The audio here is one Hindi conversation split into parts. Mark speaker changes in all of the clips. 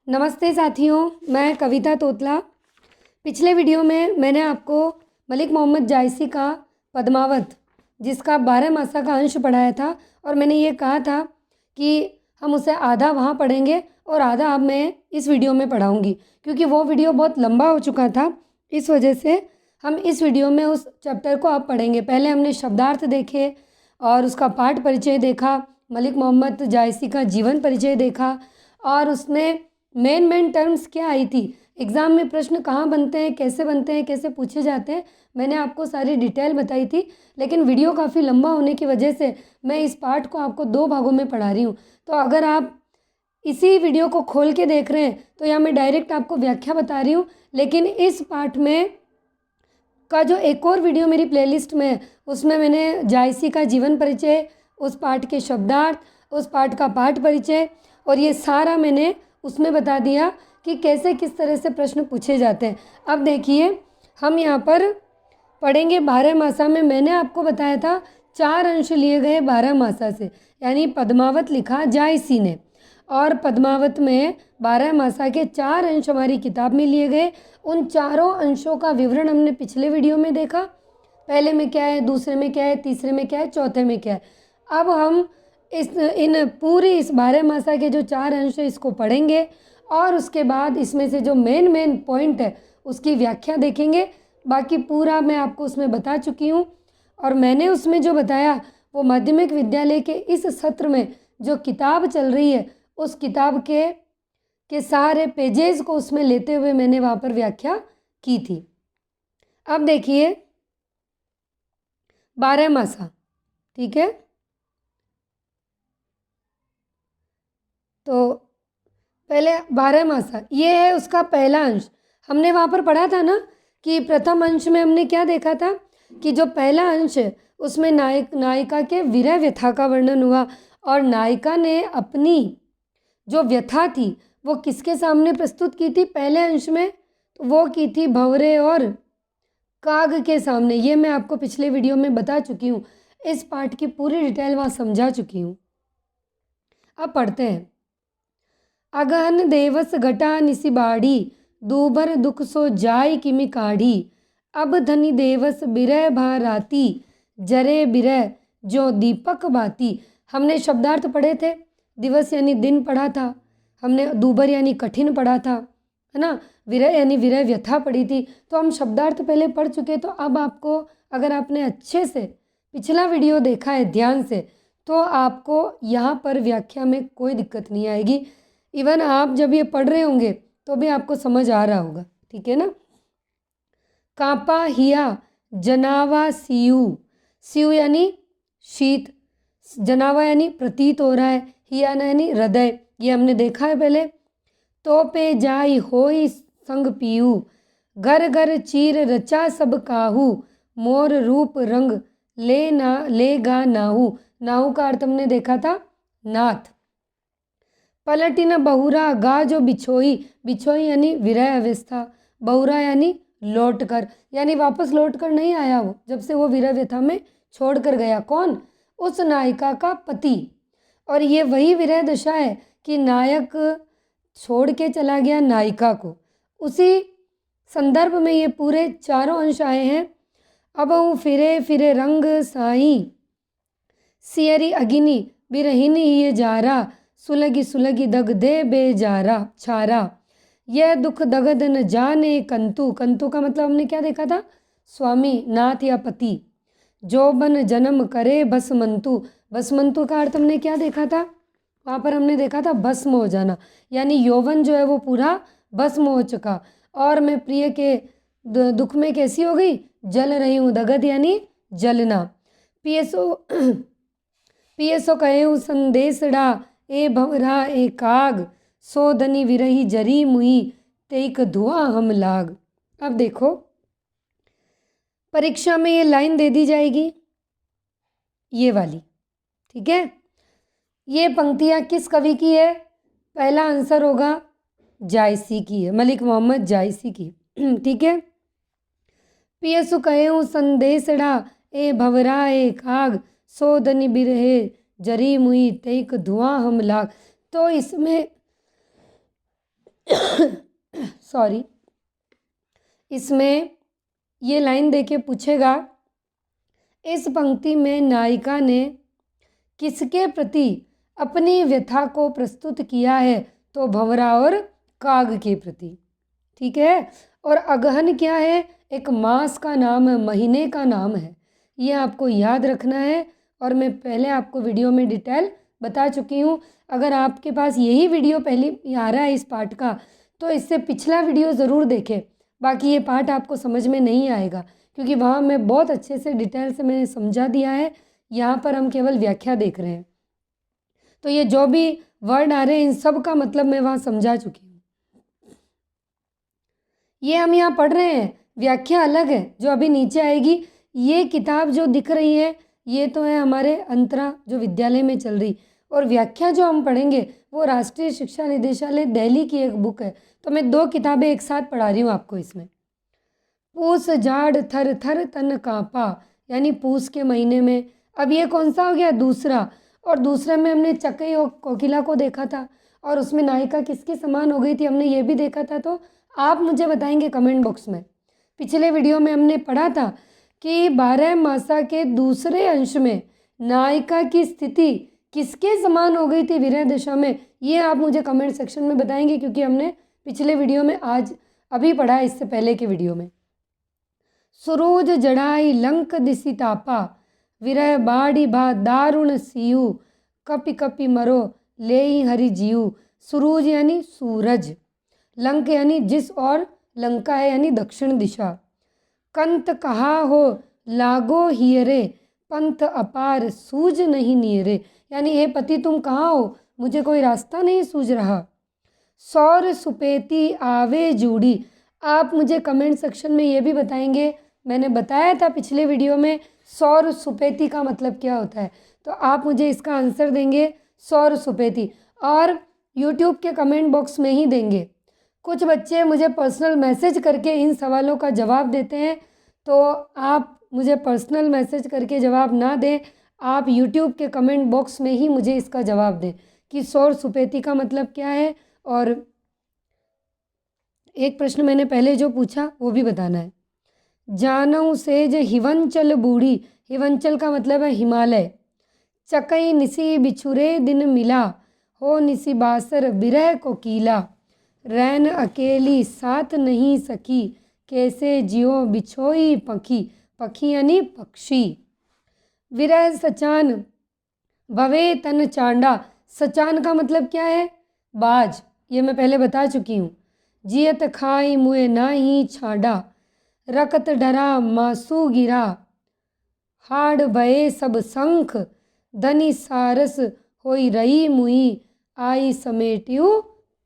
Speaker 1: नमस्ते साथियों, मैं कविता तोतला। पिछले वीडियो में मैंने आपको मलिक मोहम्मद जायसी का पद्मावत, जिसका 12 मासा का अंश पढ़ाया था और मैंने ये कहा था कि हम उसे आधा वहाँ पढ़ेंगे और आधा अब मैं इस वीडियो में पढ़ाऊँगी, क्योंकि वो वीडियो बहुत लंबा हो चुका था। इस वजह से हम इस वीडियो में उस चैप्टर को अब पढ़ेंगे। पहले हमने शब्दार्थ देखे और उसका पाठ परिचय देखा, मलिक मोहम्मद जायसी का जीवन परिचय देखा और उसमें मेन टर्म्स क्या आई थी, एग्ज़ाम में प्रश्न कहाँ बनते हैं, कैसे पूछे जाते हैं, मैंने आपको सारी डिटेल बताई थी। लेकिन वीडियो काफ़ी लंबा होने की वजह से मैं इस पार्ट को आपको 2 भागों में पढ़ा रही हूँ। तो अगर आप इसी वीडियो को खोल के देख रहे हैं तो यहाँ मैं डायरेक्ट आपको व्याख्या बता रही हूँ, लेकिन इस पार्ट में का जो एक और वीडियो मेरी प्लेलिस्ट में है, उसमें मैंने जायसी का जीवन परिचय, उस पाठ के शब्दार्थ, उस पाठ का पाठ परिचय और ये सारा मैंने उसमें बता दिया कि कैसे किस तरह से प्रश्न पूछे जाते हैं। अब देखिए, हम यहाँ पर पढ़ेंगे 12 मासा में। मैंने आपको बताया था 4 अंश लिए गए 12 मासा से, यानी पद्मावत लिखा जायसी ने और पद्मावत में 12 मासा के 4 अंश हमारी किताब में लिए गए। उन चारों अंशों का विवरण हमने पिछले वीडियो में देखा, पहले में क्या है, दूसरे में क्या है, तीसरे में क्या है, चौथे में क्या है। अब हम इस 12 मासा के जो 4 अंश है इसको पढ़ेंगे और उसके बाद इसमें से जो मेन पॉइंट है उसकी व्याख्या देखेंगे। बाकी पूरा मैं आपको उसमें बता चुकी हूँ और मैंने उसमें जो बताया वो माध्यमिक विद्यालय के इस सत्र में जो किताब चल रही है उस किताब के सारे पेजेस को उसमें लेते हुए मैंने वहाँ पर व्याख्या की थी। अब देखिए 12 मासा, ठीक है। तो पहले 12 मासा ये है उसका पहला अंश। हमने वहाँ पर पढ़ा था ना कि प्रथम अंश में हमने क्या देखा था कि जो पहला अंश है उसमें नायिका के विरह व्यथा का वर्णन हुआ और नायिका ने अपनी जो व्यथा थी वो किसके सामने प्रस्तुत की थी पहले अंश में, तो वो की थी भंवरे और काग के सामने। ये मैं आपको पिछले वीडियो में बता चुकी हूँ, इस पाठ की पूरी डिटेल वहाँ समझा चुकी हूँ। अब पढ़ते हैं। अगहन देवस घटा निसी बाढ़ी, दूबर दुख सो जाय किमि काढ़ी। अब धनी देवस बिरह भा राती, जरे बिरह जो दीपक बाती। हमने शब्दार्थ पढ़े थे, दिवस यानी दिन पढ़ा था, हमने दूबर यानी कठिन पढ़ा था, है ना, विरह यानी विरह व्यथा पढ़ी थी। तो हम शब्दार्थ पहले पढ़ चुके। तो अब आपको, अगर आपने अच्छे से पिछला वीडियो देखा है ध्यान से, तो आपको यहाँ पर व्याख्या में कोई दिक्कत नहीं आएगी। इवन आप जब ये पढ़ रहे होंगे तो भी आपको समझ आ रहा होगा, ठीक है ना। कांपा हिया जनावा सियू, सियू यानी शीत, जनावा यानी प्रतीत हो रहा है, हिया यानी हृदय, ये हमने देखा है पहले। तो पे जाई होई संग पीऊ, घर घर चीर रचा सब काहू, मोर रूप रंग ले गा नाहू। नाहू का अर्थ हमने देखा था नाथ। पलटी न बहुरा गा जो बिछोई, बिछोई यानी विरह अवस्था, बहुरा यानी लौट कर, यानी वापस लौट कर नहीं आया वो, जब से वो विरह व्यथा में छोड़ कर गया। कौन? उस नायिका का पति। और ये वही विरह दशा है कि नायक छोड़ के चला गया नायिका को, उसी संदर्भ में ये पूरे चारों अंश आए हैं। अब वो फिरे फिरे रंग साई, सियरी अगिनी बिरहिनी ये जारा, सुलगी सुलगी दग दे बेजारा छारा। यह दुख दगद न जाने कंतु, कंतु का मतलब हमने क्या देखा था, स्वामी, नाथ या पति। जो बन जन्म करे भस्मंतु, भस्मंतु का अर्थ हमने क्या देखा था, वहाँ पर हमने देखा था भस्म हो जाना, यानी यौवन जो है वो पूरा भस्म हो चुका और मैं प्रिय के दुख में कैसी हो गई, जल रही हूँ। दगद यानी जलना। पीएसओ पीएसओ कहे संदेशड़ा, ए भंवरा ए काग, सो धनी विरही जरी मुई, तेक धुआं हम लाग। अब देखो, परीक्षा में ये लाइन दे दी जाएगी, ये वाली, ठीक है। ये पंक्तियाँ किस कवि की है? पहला आंसर होगा जायसी की है, मलिक मोहम्मद जायसी की, ठीक है। पियसु कहेऊ संदेशड़ा, ए भंवरा ए काग, सो धनी बिरहे जरी मुई, तेक धुआं हम लाग। तो इसमें सॉरी, इसमें ये लाइन देके पूछेगा, इस पंक्ति में नायिका ने किसके प्रति अपनी व्यथा को प्रस्तुत किया है? तो भंवरा और काग के प्रति। ठीक है। और अगहन क्या है? एक मास का नाम है, महीने का नाम है। ये आपको याद रखना है और मैं पहले आपको वीडियो में डिटेल बता चुकी हूँ। अगर आपके पास यही वीडियो पहली आ रहा है इस पार्ट का, तो इससे पिछला वीडियो ज़रूर देखें। बाकी ये पार्ट आपको समझ में नहीं आएगा क्योंकि वहाँ मैं बहुत अच्छे से डिटेल से मैंने समझा दिया है। यहाँ पर हम केवल व्याख्या देख रहे हैं। तो ये जो भी वर्ड आ रहे हैं इन सब का मतलब मैं वहाँ समझा चुकी हूँ। ये हम यहाँ पढ़ रहे हैं, व्याख्या अलग है जो अभी नीचे आएगी। ये किताब जो दिख रही है ये तो है हमारे अंतरा जो विद्यालय में चल रही, और व्याख्या जो हम पढ़ेंगे वो राष्ट्रीय शिक्षा निदेशालय दिल्ली की एक बुक है। तो मैं 2 किताबें एक साथ पढ़ा रही हूँ आपको इसमें। पूस जाड़ थर थर तन कांपा, यानी पूस के महीने में। अब ये कौन सा हो गया? दूसरा। और दूसरे में हमने चकई और कोकिला को देखा था और उसमें नायिका किसके समान हो गई थी हमने ये भी देखा था। तो आप मुझे बताएंगे कमेंट बॉक्स में। पिछले वीडियो में हमने पढ़ा था कि 12 मासा के दूसरे अंश में नायिका की स्थिति किसके समान हो गई थी विरह दशा में? ये आप मुझे कमेंट सेक्शन में बताएंगे क्योंकि हमने पिछले वीडियो में आज अभी पढ़ा है, इससे पहले के वीडियो में। सुरूज जड़ाई लंक दिसी तापा, विरह बाड़ी बा दारुण सीयू, कपि कपि मरो लेई हरि जीव। सुरूज यानी सूरज, लंक यानी जिस और लंका है यानी दक्षिण दिशा। कंत कहा हो लागो हियरे, पंथ अपार सूझ नहीं नियरे, यानी हे पति तुम कहाँ हो, मुझे कोई रास्ता नहीं सूझ रहा। सौर सुपेती आवे जूड़ी, आप मुझे कमेंट सेक्शन में ये भी बताएंगे। मैंने बताया था पिछले वीडियो में सौर सुपेती का मतलब क्या होता है, तो आप मुझे इसका आंसर देंगे सौर सुपेती, और यूट्यूब के कमेंट बॉक्स में ही देंगे। कुछ बच्चे मुझे पर्सनल मैसेज करके इन सवालों का जवाब देते हैं, तो आप मुझे पर्सनल मैसेज करके जवाब ना दें, आप यूट्यूब के कमेंट बॉक्स में ही मुझे इसका जवाब दें कि सौर सुपेती का मतलब क्या है। और एक प्रश्न मैंने पहले जो पूछा वो भी बताना है। जानऊ सेज हिवंचल बूढ़ी, हिवंचल का मतलब है हिमालय। चकई निसी बिछुरे दिन मिला, हो निसी बासर बिरह को कीला। रैन अकेली साथ नहीं सकी, कैसे जियो बिछोई पखी, पखी यानी पक्षी। विरह सचान भवे तन चांडा, सचान का मतलब क्या है? बाज, ये मैं पहले बता चुकी हूँ। जियत खाई मुए नाही छाड़ा, रकत डरा मासू गिरा। हाड़ भये सब शंख, धनी सारस होई रही मुई, आई समेटियो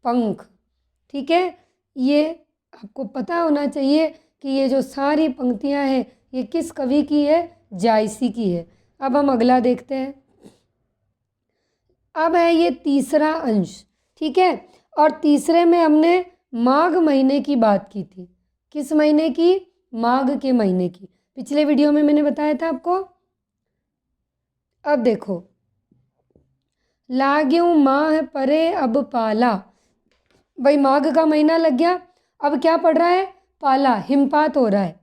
Speaker 1: पंख। ठीक है, ये आपको पता होना चाहिए कि ये जो सारी पंक्तियाँ हैं ये किस कवि की है? जायसी की है। अब हम अगला देखते हैं। अब है ये तीसरा अंश। ठीक है, और तीसरे में हमने माघ महीने की बात की थी। किस महीने की? माघ के महीने की। पिछले वीडियो में मैंने बताया था आपको। अब देखो, लाग्यूं माह परे अब पाला, भाई माघ का महीना लग गया, अब क्या पड़ रहा है? पाला, हिमपात हो रहा है।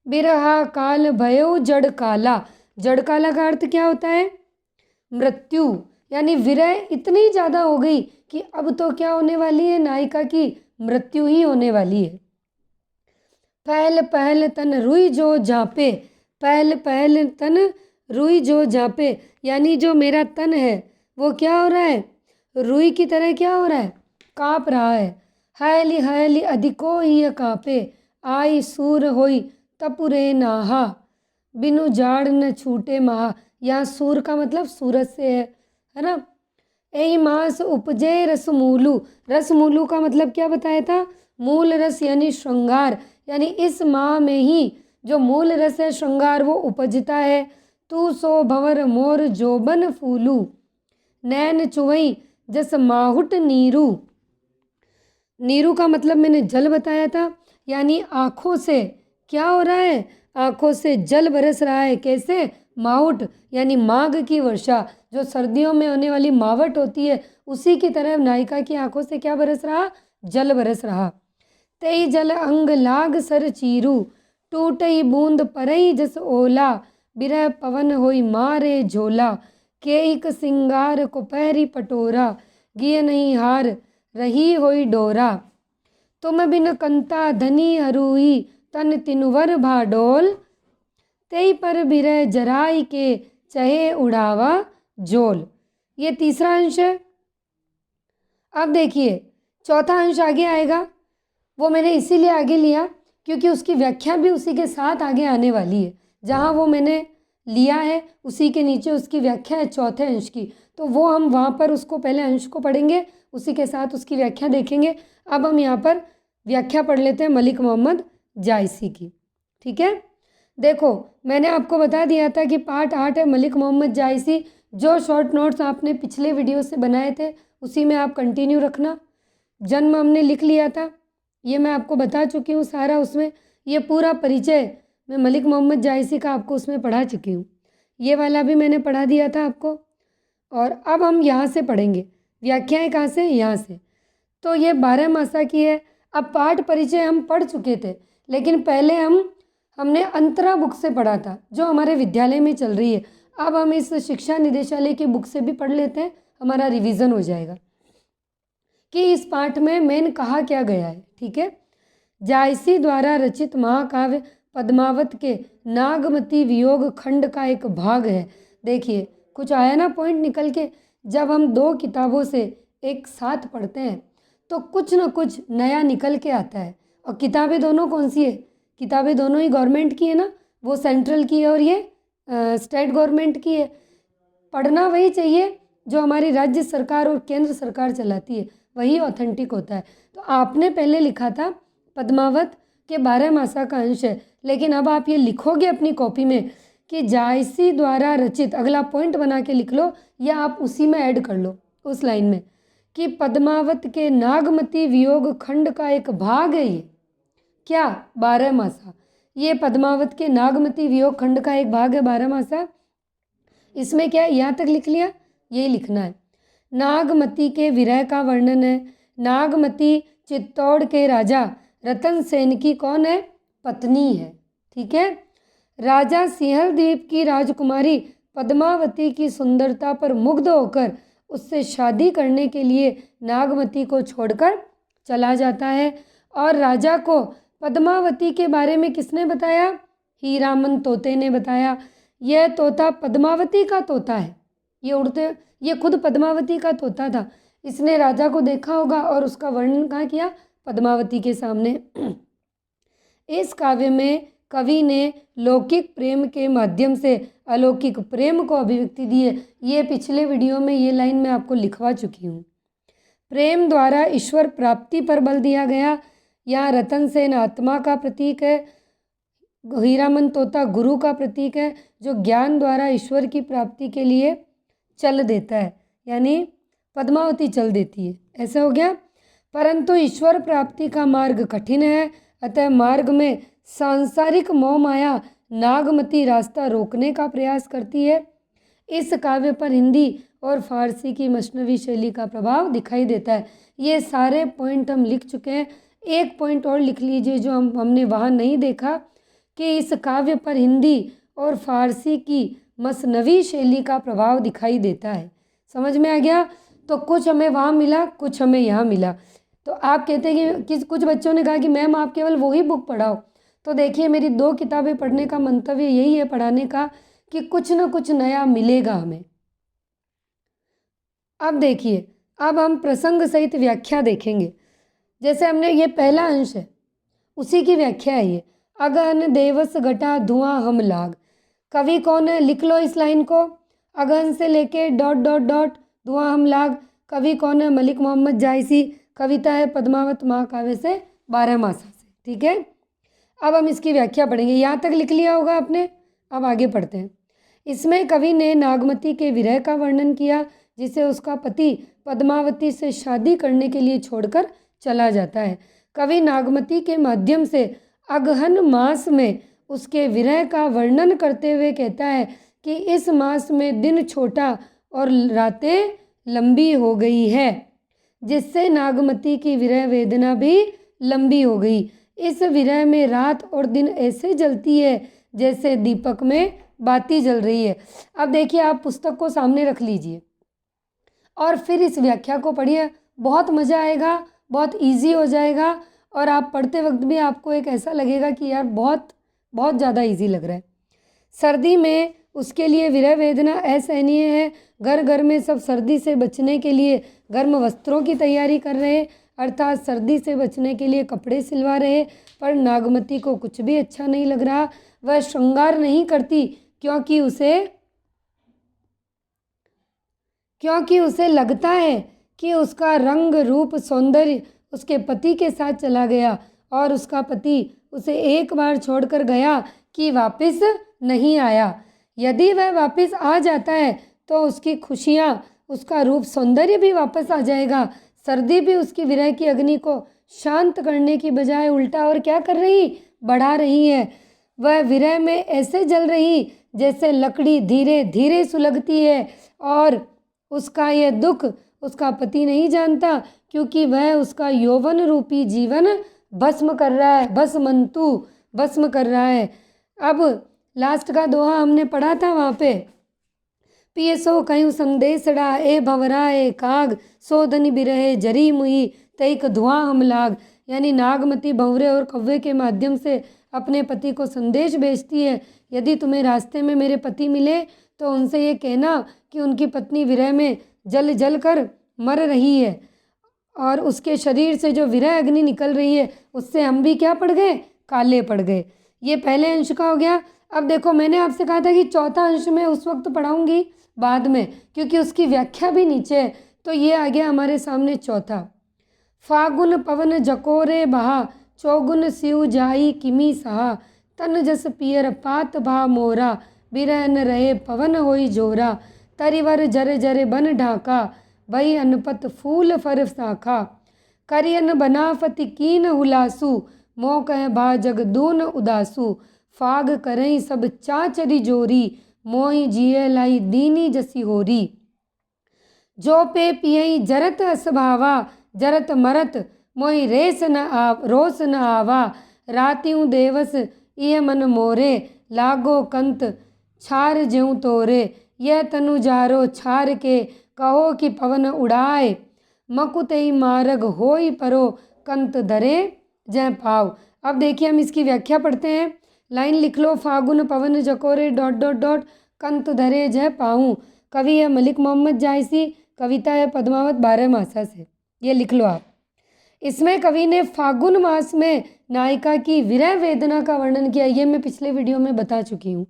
Speaker 1: बिरहा काल भयो जड़ काला, जड़ काला का अर्थ क्या होता है? मृत्यु, यानी विरह इतनी ज़्यादा हो गई कि अब तो क्या होने वाली है? नायिका की मृत्यु ही होने वाली है। पहल पहल तन रुई जो जापे, पहल पहल तन रुई जो जापे, यानी जो मेरा तन है वो क्या हो रहा है? रुई की तरह क्या हो रहा है? काँप रहा है। हैली हैली अधिको ही काँपे, आई सूर होई तपुरे नाहा, बिनु जाड़ न छूटे महा। यहाँ सूर का मतलब सूरज से है ना। ऐ मास उपजे रसमूलू, रसमूलू का मतलब क्या बताया था? मूल रस यानी श्रृंगार, यानी इस माह में ही जो मूल रस है श्रृंगार वो उपजता है। तू सो भंवर मोर जोबन फूलू, नैन चुवई जस माहुट नीरू। नीरू का मतलब मैंने जल बताया था, यानी आँखों से क्या हो रहा है? आँखों से जल बरस रहा है। कैसे? माउट यानी माघ की वर्षा, जो सर्दियों में होने वाली मावट होती है, उसी की तरह नायिका की आंखों से क्या बरस रहा? जल बरस रहा। तेई जल अंग लाग सर चीरू, टूटई बूंद परई जस ओला, बिरह पवन होई मारे झोला, केइक सिंगार को पहरी पटोरा, गिय नहीं हार रही होई डोरा। तुम बिन कंता धनी हरूई, तन तिनुवर भाडोल, तेई पर बिरह जराई के चहे उड़ावा जोल। ये तीसरा अंश है। अब देखिए चौथा अंश आगे आएगा, वो मैंने इसीलिए आगे लिया क्योंकि उसकी व्याख्या भी उसी के साथ आगे आने वाली है। जहाँ वो मैंने लिया है उसी के नीचे उसकी व्याख्या है चौथे अंश की, तो वो हम वहाँ पर उसको पहले अंश को पढ़ेंगे, उसी के साथ उसकी व्याख्या देखेंगे। अब हम यहाँ पर व्याख्या पढ़ लेते हैं मलिक मोहम्मद जायसी की। ठीक है, देखो मैंने आपको बता दिया था कि पार्ट 8 है मलिक मोहम्मद जायसी। जो शॉर्ट नोट्स आपने पिछले वीडियो से बनाए थे उसी में आप कंटिन्यू रखना। जन्म हमने लिख लिया था, ये मैं आपको बता चुकी हूँ सारा, उसमें ये पूरा परिचय मैं मलिक मोहम्मद जायसी का आपको उसमें पढ़ा चुकी हूँ। ये वाला भी मैंने पढ़ा दिया था आपको। और अब हम यहाँ से पढ़ेंगे व्याख्याएं, कहाँ से? यहाँ से। तो ये 12 मासा की है। अब पाठ परिचय हम पढ़ चुके थे, लेकिन पहले हमने अंतरा बुक से पढ़ा था जो हमारे विद्यालय में चल रही है। अब हम इस शिक्षा निदेशालय की बुक से भी पढ़ लेते हैं, हमारा रिवीजन हो जाएगा कि इस पाठ में मेन कहा क्या गया है। ठीक है, जायसी द्वारा रचित महाकाव्य पद्मावत के नागमती वियोग खंड का एक भाग है। देखिए कुछ आया ना पॉइंट निकल के। जब हम दो किताबों से एक साथ पढ़ते हैं तो कुछ न कुछ नया निकल के आता है। और किताबें दोनों कौन सी है? किताबें दोनों ही गवर्नमेंट की है ना, वो सेंट्रल की है और ये स्टेट गवर्नमेंट की है। पढ़ना वही चाहिए जो हमारी राज्य सरकार और केंद्र सरकार चलाती है, वही ऑथेंटिक होता है। तो आपने पहले लिखा था पद्मावत के 12 मासा का अंश है, लेकिन अब आप ये लिखोगे अपनी कॉपी में कि जायसी द्वारा रचित, अगला पॉइंट बना के लिख लो या आप उसी में ऐड कर लो उस लाइन में कि पद्मावत के नागमती वियोग खंड का एक भाग है। ये क्या? 12 मासा। ये पद्मावत के नागमती वियोग खंड का एक भाग है 12 मासा। इसमें क्या है? यहाँ तक लिख लिया, यही लिखना है। नागमती के विरह का वर्णन है। नागमती चित्तौड़ के राजा रतन सेन की कौन है? पत्नी है। ठीक है, राजा सिंहल द्वीप की राजकुमारी पद्मावती की सुंदरता पर मुग्ध होकर उससे शादी करने के लिए नागमती को छोड़कर चला जाता है। और राजा को पद्मावती के बारे में किसने बताया? हीरामन तोते ने बताया। यह तोता पद्मावती का तोता है, ये खुद पद्मावती का तोता था। इसने राजा को देखा होगा और उसका वर्णन कहाँ किया? पद्मावती के सामने। इस काव्य में कवि ने लौकिक प्रेम के माध्यम से अलौकिक प्रेम को अभिव्यक्ति दी है। ये पिछले वीडियो में ये लाइन मैं आपको लिखवा चुकी हूँ। प्रेम द्वारा ईश्वर प्राप्ति पर बल दिया गया। यहाँ रतन सेन आत्मा का प्रतीक है, हीरामन तोता गुरु का प्रतीक है जो ज्ञान द्वारा ईश्वर की प्राप्ति के लिए चल देता है, यानी पद्मावती चल देती है। ऐसा हो गया। परंतु ईश्वर प्राप्ति का मार्ग कठिन है, अतः मार्ग में सांसारिक मोह माया नागमती रास्ता रोकने का प्रयास करती है। इस काव्य पर हिंदी और फारसी की मसनवी शैली का प्रभाव दिखाई देता है। ये सारे पॉइंट हम लिख चुके हैं। एक पॉइंट और लिख लीजिए जो हमने वहाँ नहीं देखा कि इस काव्य पर हिंदी और फारसी की मसनवी शैली का प्रभाव दिखाई देता है। समझ में आ गया? तो कुछ हमें वहाँ मिला, कुछ हमें यहाँ मिला। तो आप कहते हैं कि कुछ बच्चों ने कहा कि मैम आप केवल वही बुक पढ़ाओ। तो देखिए मेरी 2 किताबें पढ़ने का मंतव्य यही है, पढ़ाने का, कि कुछ ना कुछ नया मिलेगा हमें। अब देखिए, अब हम प्रसंग सहित व्याख्या देखेंगे। जैसे हमने ये पहला अंश है उसी की व्याख्या है ये। अगहन देवस घटा धुआं हम लाग। कवि कौन है? लिख लो इस लाइन को। अगहन से लेके ... धुआं हम लाग। कवि कौन है? मलिक मोहम्मद जायसी। कविता है पद्मावत महाकाव्य से 12 मासा से। ठीक है, अब हम इसकी व्याख्या पढ़ेंगे। यहाँ तक लिख लिया होगा आपने, अब आगे पढ़ते हैं। इसमें कवि ने नागमती के विरह का वर्णन किया जिसे उसका पति पद्मावती से शादी करने के लिए छोड़कर चला जाता है। कवि नागमती के माध्यम से अगहन मास में उसके विरह का वर्णन करते हुए कहता है कि इस मास में दिन छोटा और रातें लंबी हो गई है, जिससे नागमती की विरह वेदना भी लंबी हो गई। इस विरह में रात और दिन ऐसे जलती है जैसे दीपक में बाती जल रही है। अब देखिए, आप पुस्तक को सामने रख लीजिए और फिर इस व्याख्या को पढ़िए। बहुत मज़ा आएगा, बहुत इजी हो जाएगा और आप पढ़ते वक्त भी आपको एक ऐसा लगेगा कि यार बहुत बहुत ज़्यादा इजी लग रहा है। सर्दी में उसके लिए विरह वेदना असहनीय है। घर घर में सब सर्दी से बचने के लिए गर्म वस्त्रों की तैयारी कर रहे हैं, अर्थात सर्दी से बचने के लिए कपड़े सिलवा रहे। पर नागमती को कुछ भी अच्छा नहीं लग रहा। वह श्रृंगार नहीं करती क्योंकि उसे लगता है कि उसका रंग रूप सौंदर्य उसके पति के साथ चला गया और उसका पति उसे एक बार छोड़कर गया कि वापस नहीं आया। यदि वह वापस आ जाता है तो उसकी खुशियाँ, उसका रूप सौंदर्य भी वापस आ जाएगा। सर्दी भी उसकी विरह की अग्नि को शांत करने की बजाय उल्टा और क्या कर रही, बढ़ा रही है। वह विरह में ऐसे जल रही जैसे लकड़ी धीरे धीरे सुलगती है और उसका यह दुख उसका पति नहीं जानता, क्योंकि वह उसका यौवन रूपी जीवन भस्म कर रहा है, भस्म कर रहा है। अब लास्ट का दोहा हमने पढ़ा था वहाँ पे, पिए सो कहीं संदेशड़ा ए भंवरा ए काग, सो धनी बिरहे जरी मुई तैक धुआं हम लाग। यानी नागमती भंवरे और कौवे के माध्यम से अपने पति को संदेश भेजती है, यदि तुम्हें रास्ते में मेरे पति मिले तो उनसे ये कहना कि उनकी पत्नी विरह में जल जल कर मर रही है और उसके शरीर से जो विरह अग्नि निकल रही है उससे हम भी क्या पड़ गए, काले पड़ गए। ये पहले अंश का हो गया। अब देखो, मैंने आपसे कहा था कि चौथा अंश में उस वक्त पढ़ाऊंगी बाद में, क्योंकि उसकी व्याख्या भी नीचे है। तो ये आ गया हमारे सामने चौथा। फागुन पवन जकोरे बहा, चौगुन सिउ जाई किमी सहा, तन जस पियर पात भा मोरा, बिरह न रहे पवन होई जोरा, तरिवर जरे जरे बन ढाका, भई अनपत फूल फर साखा, करियन बनाफति कीन हुलासु, मोह कह भा जगदून उदासु, फाग करई सब चाचरी जोरी, मोहि जिये लाई दीनी जसी होरी, जो पे पियई जरत असभावा, जरत मरत मोहि रोस न आवा, रातियों देवस इह मन मोरे, लागो कंत छार ज्यों तोरे, यह तनु जारो छार के, कहो कि पवन उड़ाए, मकुतई मारग होई परो, कंत धरे जय पाव। अब देखिए, हम इसकी व्याख्या पढ़ते हैं। लाइन लिख लो, फागुन पवन जकोरे ... कंत धरे जय पाऊँ। कवि है मलिक मोहम्मद जायसी, कविता है पद्मावत बारहमासा से। ये लिख लो आप। इसमें कवि ने फागुन मास में नायिका की विरह वेदना का वर्णन किया। ये मैं पिछले वीडियो में बता चुकी हूँ।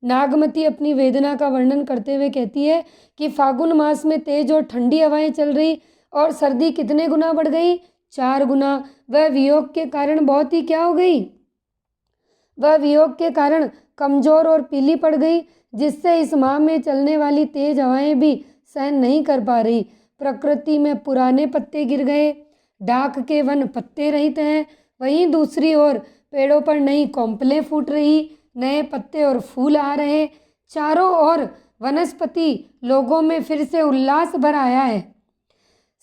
Speaker 1: नागमती अपनी वेदना का वर्णन करते हुए कहती है कि फागुन मास में तेज और ठंडी हवाएं चल रही और सर्दी कितने गुना बढ़ गई, 4 गुना। वह वियोग के कारण बहुत ही क्या हो गई, वह वियोग के कारण कमज़ोर और पीली पड़ गई, जिससे इस माह में चलने वाली तेज हवाएं भी सहन नहीं कर पा रही। प्रकृति में पुराने पत्ते गिर गए, डाक के वन पत्ते रहित हैं। वहीं दूसरी ओर पेड़ों पर नई कोंपलें फूट रही, नए पत्ते और फूल आ रहे। चारों ओर वनस्पति लोगों में फिर से उल्लास भर आया है।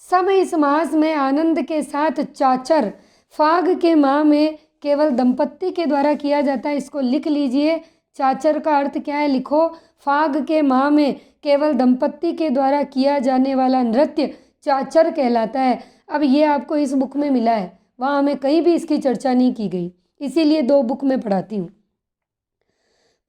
Speaker 1: सब इस मास में आनंद के साथ चाचर, फाग के माह में केवल दंपत्ति के द्वारा किया जाता है। इसको लिख लीजिए। चाचर का अर्थ क्या है, लिखो। फाग के माह में केवल दंपत्ति के द्वारा किया जाने वाला नृत्य चाचर कहलाता है। अब ये आपको इस बुक में मिला है, वहाँ हमें कहीं भी इसकी चर्चा नहीं की गई, इसीलिए 2 बुक में पढ़ाती हूँ।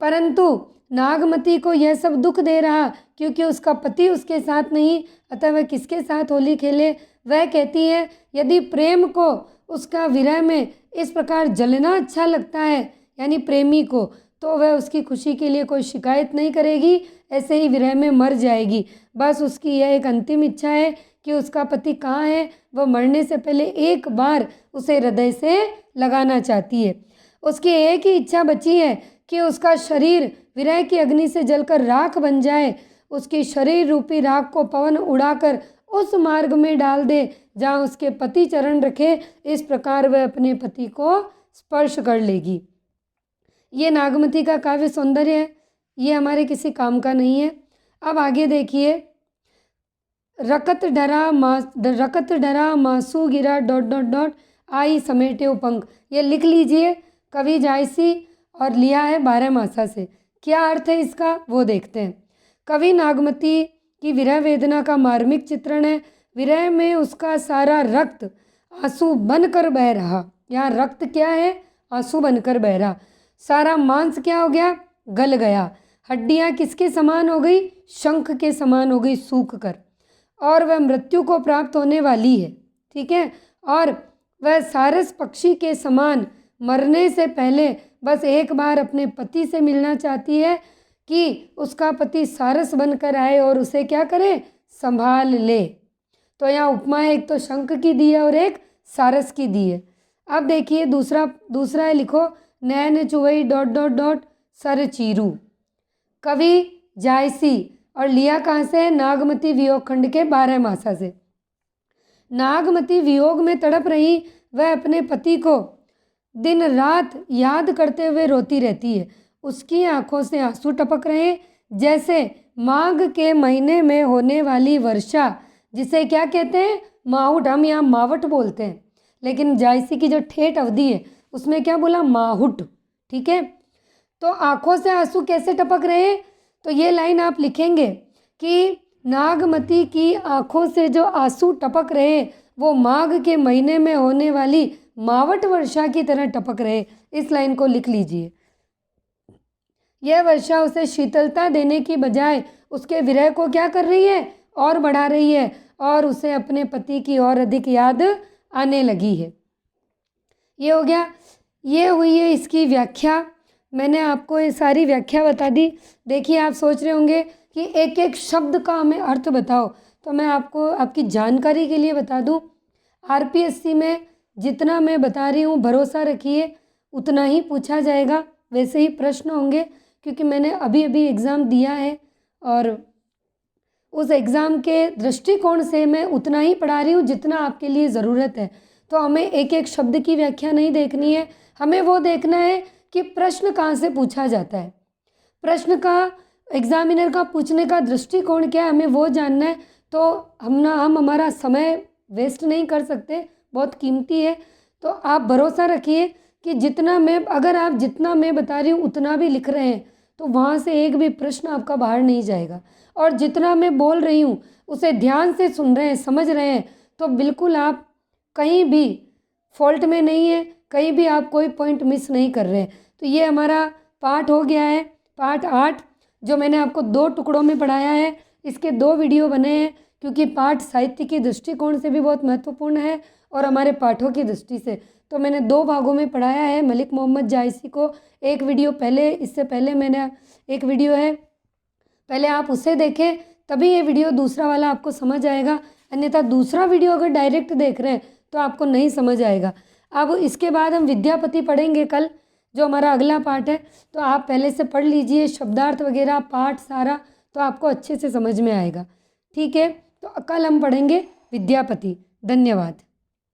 Speaker 1: परंतु नागमती को यह सब दुख दे रहा क्योंकि उसका पति उसके साथ नहीं, अतः वह किसके साथ होली खेले। वह कहती है, यदि प्रेम को उसका विरह में इस प्रकार जलना अच्छा लगता है, यानी प्रेमी को, तो वह उसकी खुशी के लिए कोई शिकायत नहीं करेगी, ऐसे ही विरह में मर जाएगी। बस उसकी यह एक अंतिम इच्छा है कि उसका पति कहाँ है, वह मरने से पहले एक बार उसे हृदय से लगाना चाहती है। उसकी एक ही इच्छा बची है कि उसका शरीर विरह की अग्नि से जलकर राख बन जाए। उसकी शरीर रूपी राख को पवन उड़ाकर उस मार्ग में डाल दे जहाँ उसके पति चरण रखे। इस प्रकार वह अपने पति को स्पर्श कर लेगी। ये नागमती का काव्य सौंदर्य है। ये हमारे किसी काम का नहीं है। अब आगे देखिए, रकत डरा मासू गिरा डॉट डॉट डॉट आई समेटे उपंक। ये लिख लीजिए, कवि जायसी और लिया है बारहमासा से। क्या अर्थ है इसका वो देखते हैं। कवि नागमती की विरह वेदना का मार्मिक चित्रण है। विरह में उसका सारा रक्त आंसू बनकर बह रहा। यहाँ रक्त क्या है? आंसू बनकर बह रहा। सारा मांस क्या हो गया? गल गया। हड्डियाँ किसके समान हो गई? शंख के समान हो गई सूख कर। और वह मृत्यु को प्राप्त होने वाली है, ठीक है। और वह सारस पक्षी के समान मरने से पहले बस एक बार अपने पति से मिलना चाहती है कि उसका पति सारस बनकर आए और उसे क्या करे? संभाल ले। तो यहाँ उपमा एक तो शंख की दी है और एक सारस की दी है। अब देखिए दूसरा है, लिखो नैन चुवई डॉट डॉट डॉट सर चीरू। कवि जायसी और लिया कहाँ से? नागमती वियोग खंड के बारहमासा से। नागमती वियोग में तड़प रही वह अपने पति को दिन रात याद करते हुए रोती रहती है। उसकी आंखों से आंसू टपक रहे जैसे माघ के महीने में होने वाली वर्षा, जिसे क्या कहते हैं? माहुट। हम यहाँ मावट बोलते हैं, लेकिन जायसी की जो ठेठ अवधि है उसमें क्या बोला? माहुट, ठीक है। तो आंखों से आंसू कैसे टपक रहे हैं? तो ये लाइन आप लिखेंगे कि नागमती की आंखों से जो आंसू टपक रहे वो माघ के महीने में होने वाली मावट वर्षा की तरह टपक रहे। इस लाइन को लिख लीजिए। यह वर्षा उसे शीतलता देने की बजाय उसके विरह को क्या कर रही है? और बढ़ा रही है, और उसे अपने पति की और अधिक याद आने लगी है। ये हो गया। ये हुई है इसकी व्याख्या। मैंने आपको ये सारी व्याख्या बता दी। देखिए, आप सोच रहे होंगे कि एक एक शब्द का हमें अर्थ बताओ, तो मैं आपको आपकी जानकारी के लिए बता दूं, आरपीएससी में जितना मैं बता रही हूँ भरोसा रखिए उतना ही पूछा जाएगा, वैसे ही प्रश्न होंगे, क्योंकि मैंने अभी अभी एग्ज़ाम दिया है और उस एग्ज़ाम के दृष्टिकोण से मैं उतना ही पढ़ा रही हूँ जितना आपके लिए ज़रूरत है। तो हमें एक एक शब्द की व्याख्या नहीं देखनी है, हमें वो देखना है कि प्रश्न कहाँ से पूछा जाता है, प्रश्न का एग्जामिनर का पूछने का दृष्टिकोण क्या है, हमें वो जानना है। तो हम हमारा समय वेस्ट नहीं कर सकते, बहुत कीमती है। तो आप भरोसा रखिए कि अगर आप जितना मैं बता रही हूँ उतना भी लिख रहे हैं तो वहाँ से एक भी प्रश्न आपका बाहर नहीं जाएगा। और जितना मैं बोल रही हूँ उसे ध्यान से सुन रहे हैं, समझ रहे हैं, तो बिल्कुल आप कहीं भी फॉल्ट में नहीं है, कहीं भी आप कोई पॉइंट मिस नहीं कर रहे हैं। तो ये हमारा पाठ हो गया है, पाठ 8, जो मैंने आपको 2 टुकड़ों में पढ़ाया है। इसके 2 वीडियो बने हैं, क्योंकि पाठ साहित्य के दृष्टिकोण से भी बहुत महत्वपूर्ण है और हमारे पाठों की दृष्टि से। तो मैंने 2 भागों में पढ़ाया है मलिक मोहम्मद जायसी को। एक वीडियो पहले, इससे पहले मैंने एक वीडियो है, पहले आप उसे देखें, तभी ये वीडियो दूसरा वाला आपको समझ आएगा। अन्यथा दूसरा वीडियो अगर डायरेक्ट देख रहे हैं तो आपको नहीं समझ आएगा। अब इसके बाद हम विद्यापति पढ़ेंगे कल, जो हमारा अगला पाठ है। तो आप पहले से पढ़ लीजिए शब्दार्थ वगैरह पाठ सारा, तो आपको अच्छे से समझ में आएगा, ठीक है। तो कल हम पढ़ेंगे विद्यापति। धन्यवाद।